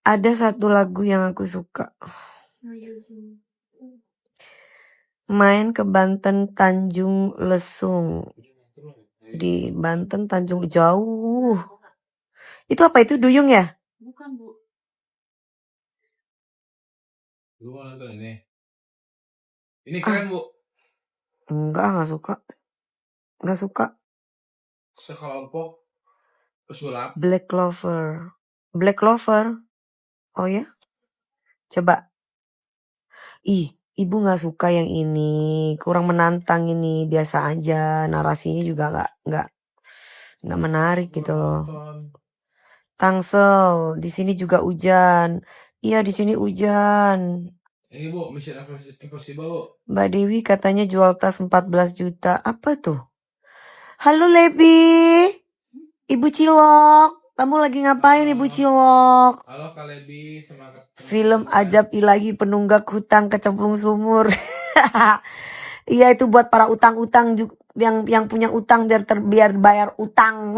Ada satu lagu yang aku suka. Main ke Banten Tanjung Lesung. Di Banten Tanjung jauh. Itu apa itu, duyung ya? Bukan, Bu. Gue mau nonton ini. Ini keren, Bu. Enggak suka. Enggak suka. Sekelompok pesulap. Black Clover. Black Clover. Oh ya? Coba. Ih, ibu gak suka yang ini. Kurang menantang ini. Biasa aja. Narasinya juga gak menarik gitu loh. Tangsel. Di sini juga hujan. Iya, di sini hujan. Ini, Bu, Mission Impossible, Bu. Mbak Dewi katanya jual tas 14 juta. Apa tuh? Halo Lebi. Ibu Cilok. Kamu lagi ngapain, Ibu Cilok? Halo Kak Lebi, semangat. Film Ajab Ilahi Penunggak Hutang Kecemplung Sumur. Iya, itu buat para utang-utang yang punya utang biar bayar utang.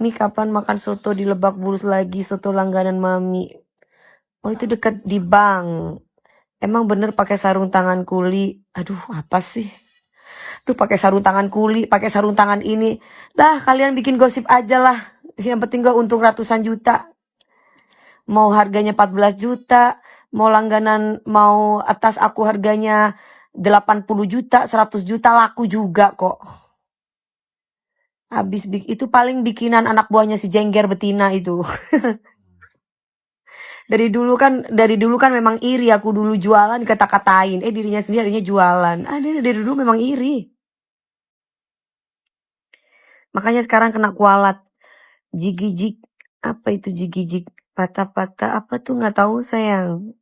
Nih kapan makan soto di Lebak Bulus lagi, soto langganan Mami. Oh, itu dekat di bank. Emang bener pakai sarung tangan kuli. Aduh, apa sih? Duh, pakai sarung tangan kuli, pakai sarung tangan ini. Lah, kalian bikin gosip aja lah. Yang penting gak untung ratusan juta. Mau harganya 14 juta, mau langganan, mau atas aku harganya 80 juta, 100 juta laku juga kok. Habis itu paling bikinan anak buahnya si Jengger betina itu. Dari dulu kan memang iri, aku dulu jualan dikata-katain. Dirinya sendiri harinya jualan. Dari dulu memang iri. Makanya sekarang kena kualat. Jigijik. Apa itu jigijik? Patah-patah apa tuh nggak tahu sayang.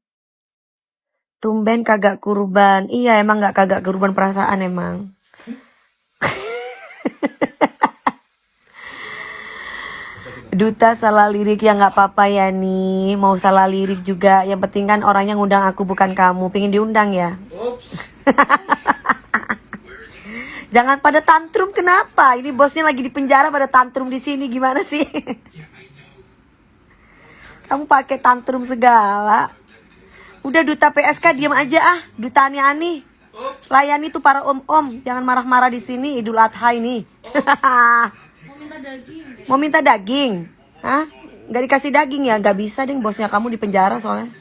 Tumben kagak kurban. Iya emang nggak kagak kurban perasaan emang. Duta salah lirik ya nggak apa-apa ya nih. Mau salah lirik juga. Yang penting kan orang yang ngundang aku bukan kamu. Pengen diundang ya. Jangan pada tantrum, kenapa? Ini bosnya lagi di penjara pada tantrum di sini, gimana sih? Kamu pakai tantrum segala. Udah duta PSK diam aja dutanya Ani. Layani tuh para om-om, jangan marah-marah di sini Idul Adha ini. Mau minta daging. Mau minta daging? Hah? Gak dikasih daging ya? Gak bisa deh, bosnya kamu di penjara soalnya.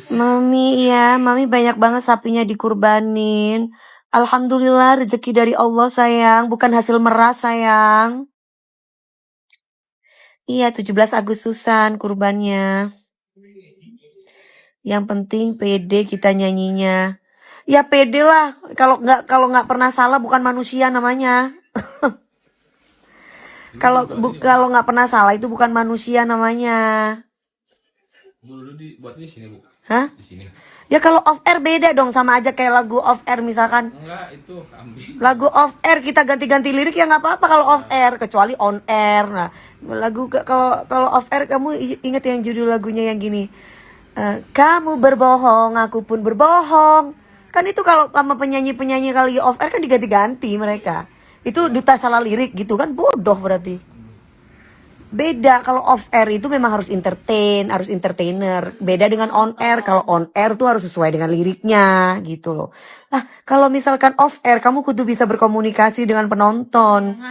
Mami ya, Mami banyak banget sapinya dikurbanin. Alhamdulillah rezeki dari Allah sayang, bukan hasil meras sayang. Iya 17 Agustusan kurbannya. Yang penting pede kita nyanyinya. Ya pede lah, kalau nggak pernah salah bukan manusia namanya. Kalau nggak pernah salah itu bukan manusia namanya. Dulu buat di sini, Bu. Hah? Di sini. Ya kalau off air beda dong, sama aja kayak lagu off air misalkan. Enggak, itu kambing. Lagu off air kita ganti-ganti lirik ya nggak apa-apa kalau off air, kecuali on air. Nah, lagu kalau off air kamu inget yang judul lagunya yang gini. Kamu berbohong, aku pun berbohong. Kan itu kalau sama penyanyi-penyanyi kali off air kan diganti-ganti mereka. Itu duta salah lirik gitu kan, bodoh berarti. Beda, kalau off air itu memang harus entertainer. Beda dengan on air. Kalau on air tuh harus sesuai dengan liriknya gitu loh. Nah, kalau misalkan off air kamu kudu bisa berkomunikasi dengan penonton.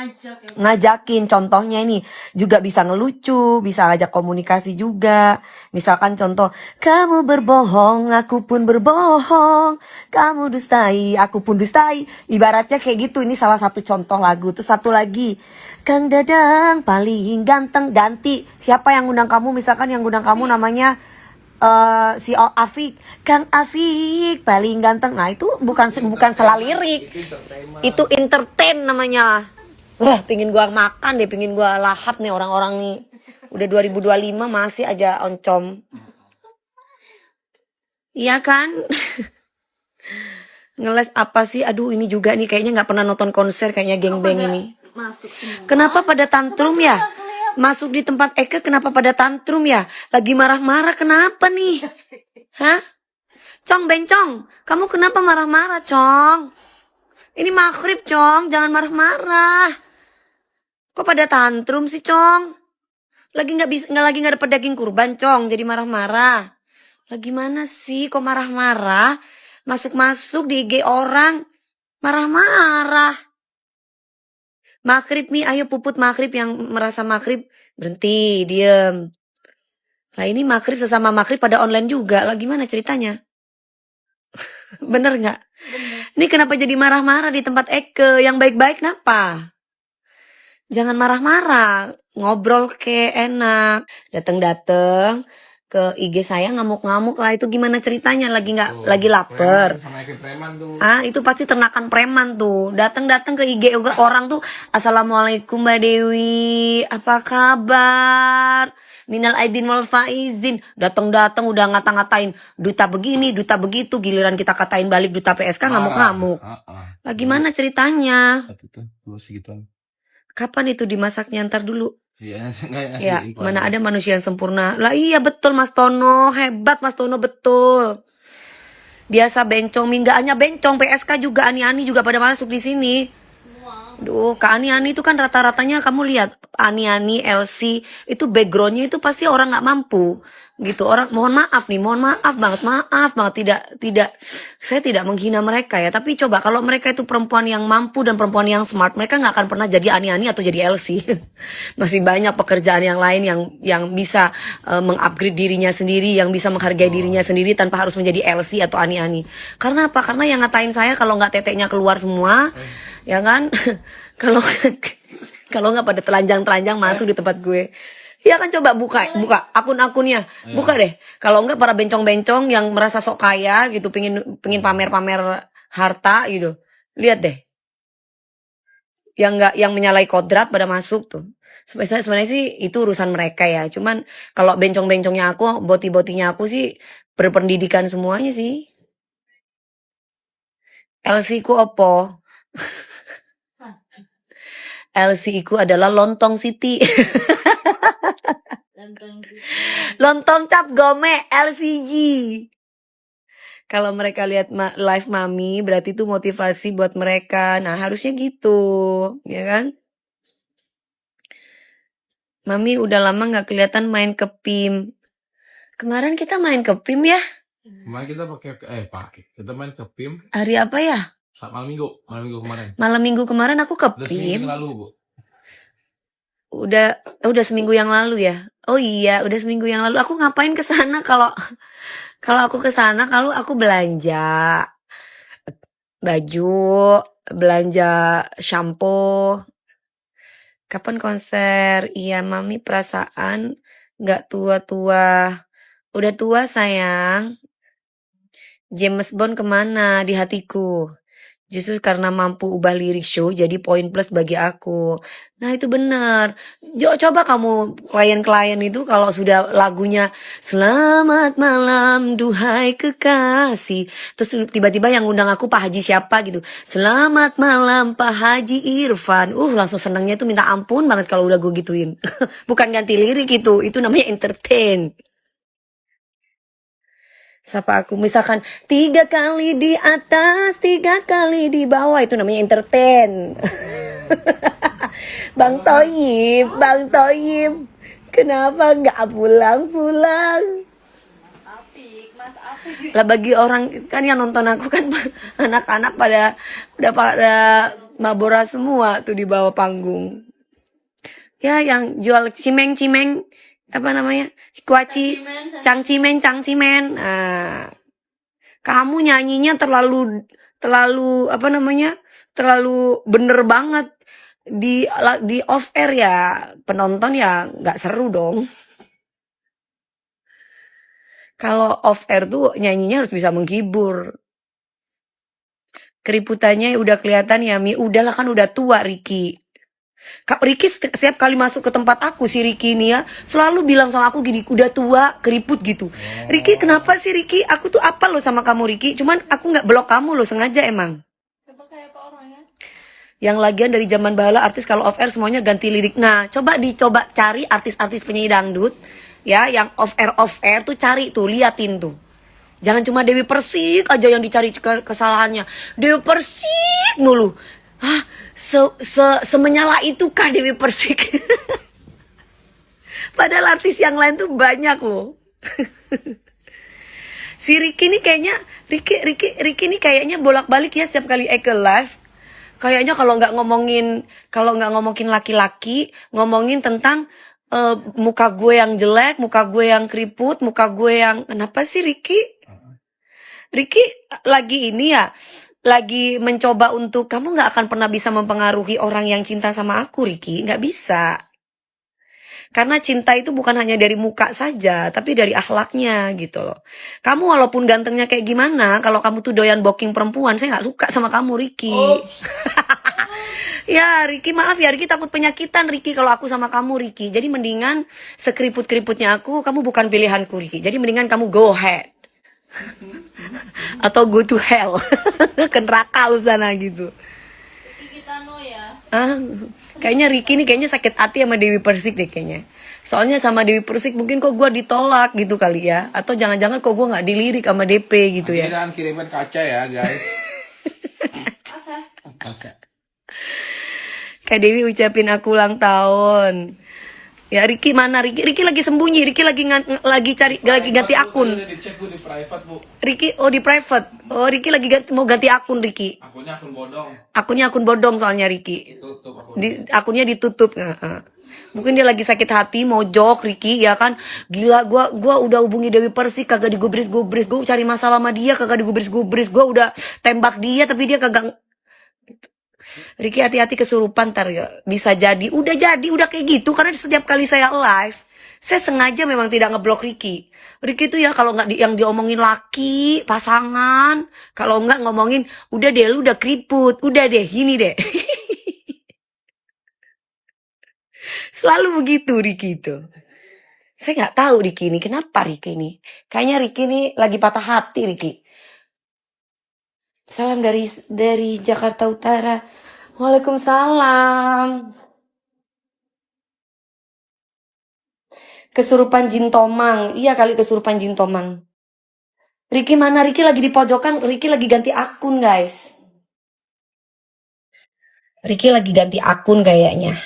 Ngajakin, contohnya ini juga bisa ngelucu, bisa ngajak komunikasi juga. Misalkan contoh, kamu berbohong, aku pun berbohong. Kamu dustai, aku pun dustai. Ibaratnya kayak gitu, ini salah satu contoh lagu. Terus satu lagi, Kang Dadang paling ganteng, ganti. Siapa yang ngundang kamu? Misalkan yang ngundang kamu namanya si Afik. Kang Afik paling ganteng. Nah itu bukan salah lirik. Itu entertain namanya. Wah, pingin gua makan deh, pingin gua lahap nih orang-orang nih. Udah 2025 masih aja oncom. Iya kan? Ngeles apa sih? Aduh, ini juga nih kayaknya nggak pernah nonton konser kayaknya gengbeng ini. Masuk semua. Kenapa pada tantrum ya? Masuk di tempat Eke kenapa pada tantrum ya? Lagi marah-marah kenapa nih? Hah? Cong Bencong, kamu kenapa marah-marah, Cong? Ini maghrib, Cong. Jangan marah-marah. Kok pada tantrum sih, Cong? Lagi nggak dapat daging kurban, Cong. Jadi marah-marah. Lagi mana sih? Kok marah-marah? Masuk-masuk di IG orang. Marah-marah. Maghrib nih, ayo puput maghrib yang merasa maghrib. Berhenti, diem. Lah ini maghrib sesama maghrib pada online juga. Lah gimana ceritanya? Bener nggak? Ini kenapa jadi marah-marah di tempat Eke? Yang baik-baik kenapa? Jangan marah-marah. Ngobrol ke enak. Dateng-dateng ke IG saya ngamuk-ngamuk lah. Itu gimana ceritanya? Lagi lapar. Sama kayak preman tuh. Itu pasti ternakan preman tuh. Datang-datang ke IG orang tuh, Assalamualaikum Mbak Dewi, apa kabar? Minal aidin wal faizin. Datang-datang udah ngata-ngatain duta begini, duta begitu. Giliran kita katain balik duta PSK ngamuk-ngamuk. Lah gimana ceritanya? Tuh segituan. Kapan itu dimasaknya? Ntar dulu. Iya, enggak Ya, mana ada manusia yang sempurna. Lah iya betul Mas Tono, hebat Mas Tono betul. Biasa bencong, nggak hanya bencong, PSK juga ani-ani juga pada masuk di sini. Duh, Kak Ani-Ani itu kan rata-ratanya kamu lihat Ani-Ani, LC itu backgroundnya itu pasti orang nggak mampu gitu. Orang mohon maaf banget tidak saya tidak menghina mereka ya. Tapi coba kalau mereka itu perempuan yang mampu dan perempuan yang smart, mereka nggak akan pernah jadi Ani-Ani atau jadi LC. Masih banyak pekerjaan yang lain yang bisa mengupgrade dirinya sendiri, yang bisa menghargai dirinya sendiri tanpa harus menjadi LC atau Ani-Ani. Karena apa? Karena yang ngatain saya kalau nggak teteknya keluar semua. Ya kan, kalau nggak pada telanjang-telanjang masuk di tempat gue, ya kan coba buka akun-akunnya, buka deh. Kalau nggak para bencong-bencong yang merasa sok kaya gitu, pengin pamer-pamer harta gitu, lihat deh. Yang menyalahi kodrat pada masuk tuh. Sebenarnya sih itu urusan mereka ya. Cuman kalau bencong-bencongnya aku, boti-botinya aku sih berpendidikan semuanya sih. LC ku opo? LC ku adalah lontong Siti. Lontong cap gome LCG. Kalau mereka lihat live mami berarti itu motivasi buat mereka. Nah harusnya gitu, ya kan? Mami udah lama nggak kelihatan main ke PIM. Kemarin kita main ke PIM ya? Kemarin kita kita main ke PIM. Hari apa ya? Malam minggu kemarin. Malam minggu kemarin aku ke Udah PIM. seminggu lalu, Bu. Udah seminggu yang lalu ya. Oh iya, udah seminggu yang lalu. Aku ngapain ke sana kalau aku ke sana kalau aku belanja baju, belanja shampoo. Kapan konser? Iya, Mami perasaan nggak tua-tua. Udah tua sayang. James Bond kemana di hatiku? Justru karena mampu ubah lirik show jadi poin plus bagi aku. Nah itu benar. Coba kamu klien-klien itu kalau sudah lagunya Selamat malam duhai kekasih, terus tiba-tiba yang undang aku Pak Haji siapa gitu, Selamat malam Pak Haji Irfan, langsung senangnya tuh minta ampun banget kalau udah gue gituin. Bukan ganti lirik itu namanya entertain. Sapa aku misalkan 3 kali di atas 3 kali di bawah, itu namanya entertain. Bang Toyib kenapa nggak pulang? Lah bagi orang kan yang nonton aku kan anak-anak pada mabora semua tuh di bawah panggung ya, yang jual cimeng apa namanya, kuaci, cangcimen. Nah, kamu nyanyinya terlalu apa namanya, terlalu bener banget di off air ya, penonton ya nggak seru dong. Kalau off air tuh nyanyinya harus bisa menghibur. Keriputannya udah kelihatan ya Mi, udahlah kan udah tua Ricky. Kak Ricky setiap kali masuk ke tempat aku, si Ricky ini ya selalu bilang sama aku gini, udah tua keriput gitu. Ricky kenapa sih Ricky? Aku tuh apa lo sama kamu Ricky? Cuman aku nggak blok kamu lo sengaja emang. Yang lagian dari zaman bahala artis kalau off air semuanya ganti lirik. Nah coba cari artis-artis penyanyi dangdut ya yang off air tuh, cari tuh, liatin tuh. Jangan cuma Dewi Persik aja yang dicari kesalahannya. Dewi Persik mulu. Hah? Semenyala itukah Dewi Persik? Padahal artis yang lain tuh banyak loh. Si Ricky ini kayaknya Ricky ini kayaknya bolak-balik ya setiap kali ke live. Kayaknya kalau nggak ngomongin laki-laki, ngomongin tentang muka gue yang jelek, muka gue yang keriput, muka gue yang kenapa sih Ricky? Ricky lagi ini ya, lagi mencoba untuk kamu nggak akan pernah bisa mempengaruhi orang yang cinta sama aku, Ricky, nggak bisa. Karena cinta itu bukan hanya dari muka saja, tapi dari akhlaknya gitu loh. Kamu walaupun gantengnya kayak gimana, kalau kamu tuh doyan booking perempuan, saya nggak suka sama kamu, Ricky. Ya, Ricky maaf ya, Ricky takut penyakitan, Ricky, kalau aku sama kamu, Ricky. Jadi mendingan sekeriput-keriputnya aku, kamu bukan pilihanku, Ricky. Jadi mendingan kamu go ahead. Atau go to hell. Ke neraka lu sana gitu. Kita no ya. Kayaknya Ricky nih kayaknya sakit hati sama Dewi Persik deh kayaknya. Soalnya sama Dewi Persik mungkin kok gue ditolak gitu kali ya. Atau jangan-jangan kok gue gak dilirik sama DP gitu ya. Jangan kirimin kaca ya guys. Kaca. Kak Dewi ucapin aku ulang tahun. Ya Ricky mana? Ricky lagi sembunyi. Ricky lagi ganti akun. Udah dicek Bu di private Bu. Ricky di private. Oh Ricky lagi mau ganti akun Ricky. Akunnya akun bodong. Akunnya akun bodong soalnya Ricky. Tutup akun. Akunnya ditutup. Mungkin dia lagi sakit hati, mojok Ricky ya kan. Gila gua udah hubungi Dewi Persik kagak digubris-gubris. Gua cari masalah sama dia kagak digubris-gubris. Gua udah tembak dia tapi dia kagak. Ricky hati-hati kesurupan ntar ya. Bisa jadi udah kayak gitu karena setiap kali saya live saya sengaja memang tidak ngeblok Ricky. Ricky tuh ya kalau nggak yang diomongin laki, pasangan, kalau nggak ngomongin udah deh lu udah keriput, udah deh gini deh. Selalu begitu Ricky itu. Saya nggak tahu Ricky ini kenapa Ricky ini. Kayaknya Ricky ini lagi patah hati Ricky. Salam dari Jakarta Utara. Waalaikumsalam. Kesurupan jin tomang. Iya kali kesurupan jin tomang. Ricky mana? Ricky lagi di pojokan. Ricky lagi ganti akun guys. Ricky lagi ganti akun kayaknya.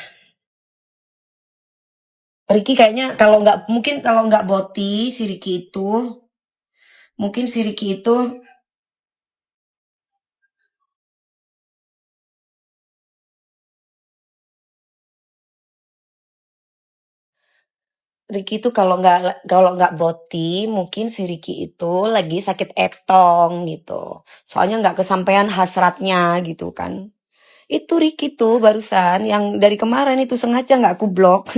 Ricky kayaknya kalau nggak boti si Ricky itu. Mungkin si Ricky itu kalau nggak boti, mungkin si Ricky itu lagi sakit etong gitu. Soalnya nggak kesampaian hasratnya gitu kan. Itu Ricky tuh barusan yang dari kemarin itu sengaja nggak aku blok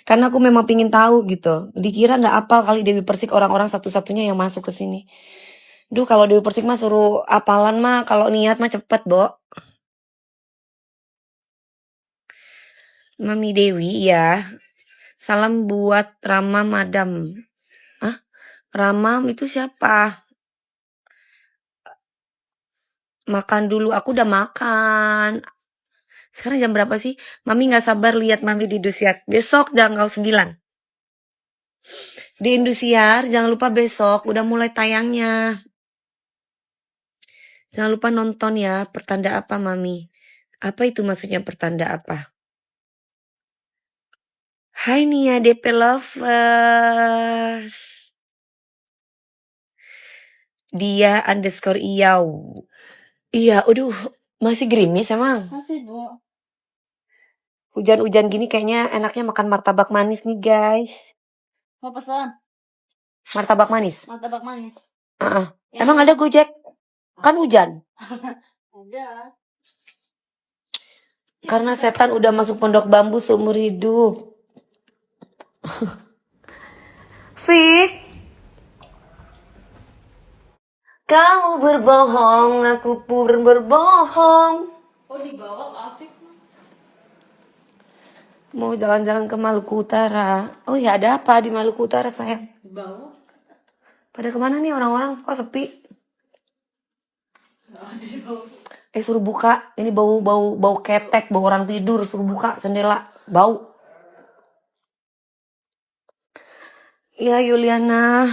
karena aku memang pingin tahu gitu. Dikira nggak apal kali Dewi Persik orang-orang satu-satunya yang masuk ke sini. Duh kalau Dewi Persik mah suruh apalan mah kalau niat mah cepet, Bo. Mami Dewi ya. Salam buat Rama Madam. Rama itu siapa? Makan dulu, aku udah makan. Sekarang jam berapa sih? Mami gak sabar lihat Mami di Indosiar. Besok tanggal 9. Di Indosiar, jangan lupa besok udah mulai tayangnya. Jangan lupa nonton ya. Pertanda apa Mami? Apa itu maksudnya pertanda apa? Hai Nia DP Lovers. Dia _ Iyau. Iya, aduh, masih gerimis emang. Masih Bu. Hujan-hujan gini kayaknya enaknya makan martabak manis nih guys. Mau pesan Martabak manis. martabak manis? Emang ada Gojek? Kan hujan. Ada. Karena setan udah masuk pondok bambu seumur hidup. Fik, kamu berbohong, aku pun berbohong. Oh dibawa ke Afik. Mau jalan-jalan ke Maluku Utara. Oh ya ada apa di Maluku Utara sayang? Dibawa. Pada kemana nih orang-orang? Kok sepi? Suruh buka. Ini bau ketek, bau orang tidur. Suruh buka jendela. Bau. Ya Yuliana.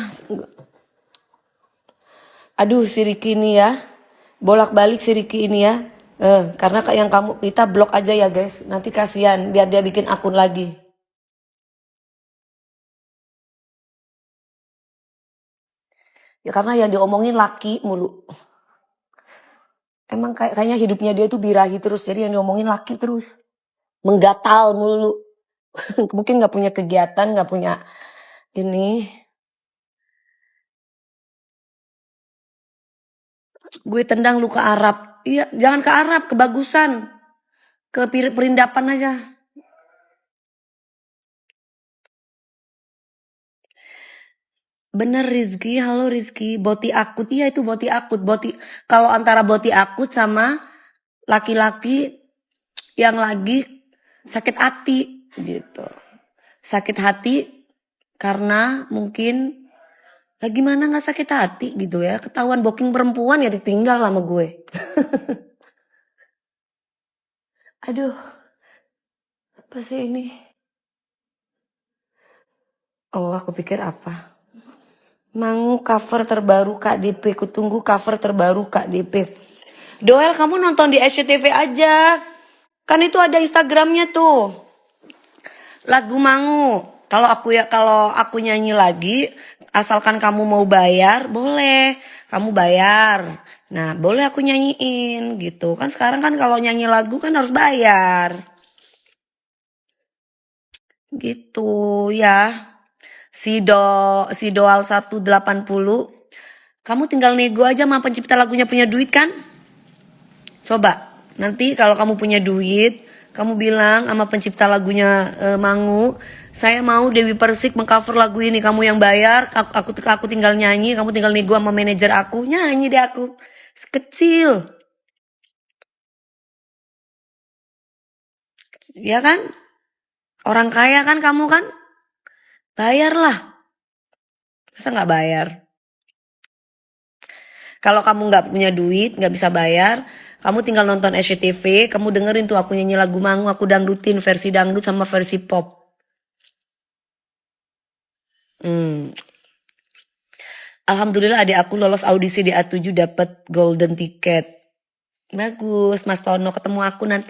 Aduh si Ricky ini ya, bolak-balik si Ricky ini ya. Karena yang kita blok aja ya guys. Nanti kasihan biar dia bikin akun lagi. Ya karena yang diomongin laki mulu. Emang kayaknya hidupnya dia tuh birahi terus. Jadi yang diomongin laki terus. Menggatal mulu. Mungkin gak punya kegiatan, gak punya ini. Gue tendang lu ke Arab. Iya, jangan ke Arab, ke Bagusan. Ke Perindapan aja. Bener Rizky, halo Rizky. Boti akut, iya itu boti akut. Kalau antara boti akut sama laki-laki yang lagi sakit hati gitu. Sakit hati karena mungkin lagi mana nggak sakit hati gitu ya. Ketahuan booking perempuan ya ditinggal sama gue. Aduh, apa sih ini? Oh, aku pikir apa? Mangu cover terbaru KDP, kutunggu cover terbaru KDP. Doel, kamu nonton di SCTV aja. Kan itu ada Instagramnya tuh. Lagu Mangu. Kalau aku nyanyi lagi, asalkan kamu mau bayar, boleh. Kamu bayar. Nah, boleh aku nyanyiin gitu. Kan sekarang kan kalau nyanyi lagu kan harus bayar. Gitu ya. Si Doal 180. Kamu tinggal nego aja sama pencipta lagunya punya duit kan? Coba. Nanti kalau kamu punya duit, kamu bilang sama pencipta lagunya Mangu, saya mau Dewi Persik mengcover lagu ini, kamu yang bayar, aku tinggal nyanyi, kamu tinggal nego sama manajer aku, nyanyi deh aku. Kecil. Ya kan? Orang kaya kan kamu kan? Bayarlah. Masa nggak bayar? Kalau kamu nggak punya duit, nggak bisa bayar, kamu tinggal nonton SCTV, kamu dengerin tuh aku nyanyi lagu Mangu, aku dangdutin versi dangdut sama versi pop. Alhamdulillah adik aku lolos audisi di A7 dapat golden ticket. Bagus, Mas Tono ketemu aku nanti.